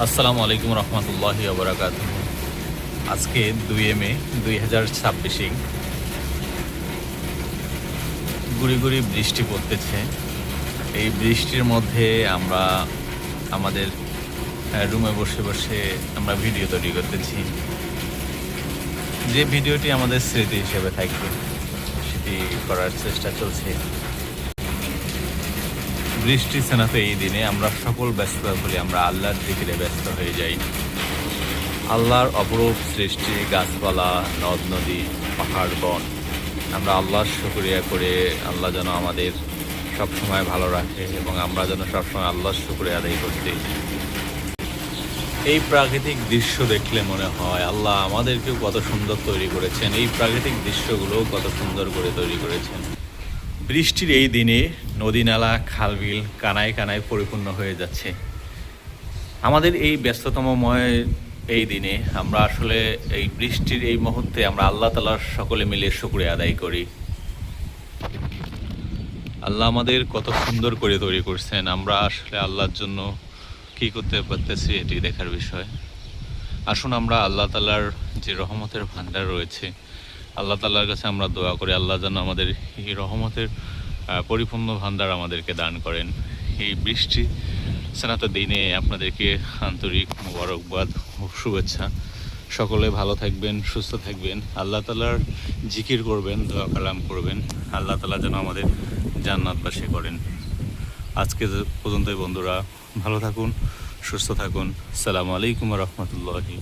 আসসালামু আলাইকুম রহমতুল্লাহি ওবরাকাতুহ। আজকে 2 মে 2026 গুড়ি গুড়ি বৃষ্টি পড়তেছে। এই বৃষ্টির মধ্যে আমরা আমাদের রুমে বসে বসে আমরা ভিডিও তৈরি করতেছি। যে ভিডিওটি আমাদের স্মৃতি হিসেবে থাকবে সেটি করার চেষ্টা চলছে। বৃষ্টি সেনাতে এই দিনে আমরা সকল ব্যস্ততা ভুলে আমরা আল্লাহর জিকিরে ব্যস্ত হয়ে যাই। আল্লাহর অপরূপ সৃষ্টি, গাছপালা, নদ নদী, পাহাড় বন, আমরা আল্লাহর শুকরিয়া করে আল্লাহ যেন আমাদের সবসময় ভালো রাখে এবং আমরা যেন সবসময় আল্লাহর শুকরিয়া আদায় করতে। এই প্রাকৃতিক দৃশ্য দেখলে মনে হয় আল্লাহ আমাদেরকেও কত সুন্দর তৈরি করেছেন, এই প্রাকৃতিক দৃশ্যগুলোও কত সুন্দর করে তৈরি করেছেন। বৃষ্টির এই দিনে নদী নালা খালবিল কানায় কানায় পরিপূর্ণ হয়ে যাচ্ছে। আমাদের এই ব্যস্ততমময় এই দিনে আমরা আসলে এই বৃষ্টির এই মুহূর্তে আমরা আল্লাহ তাআলার সকলে মিলে শুকরিয়া আদায় করি। আল্লাহ আমাদের কত সুন্দর করে তৈরি করছেন, আমরা আসলে আল্লাহর জন্য কী করতে পারতেছি এটি দেখার বিষয়। আসুন আমরা আল্লাহ তাআলার যে রহমতের ভান্ডার রয়েছে, আল্লাহ তাআলার কাছে আমরা দোয়া করি আল্লাহ যেন আমাদের এই রহমতের পরিপূর্ণ ভান্ডার আমাদেরকে দান করেন। এই বৃষ্টি স্নাত দিনে আপনাদেরকে আন্তরিক মোবারকবাদ ও শুভেচ্ছা। সকলে ভালো থাকবেন, সুস্থ থাকবেন, আল্লাহ তাআলার জিকির করবেন, দোয়া কালাম করবেন, আল্লাহ তাআলা যেন আমাদের জান্নাতবাসী করেন। আজকে পর্যন্তই বন্ধুরা, ভালো থাকুন, সুস্থ থাকুন। আসসালামু আলাইকুম রহমতুল্লাহি।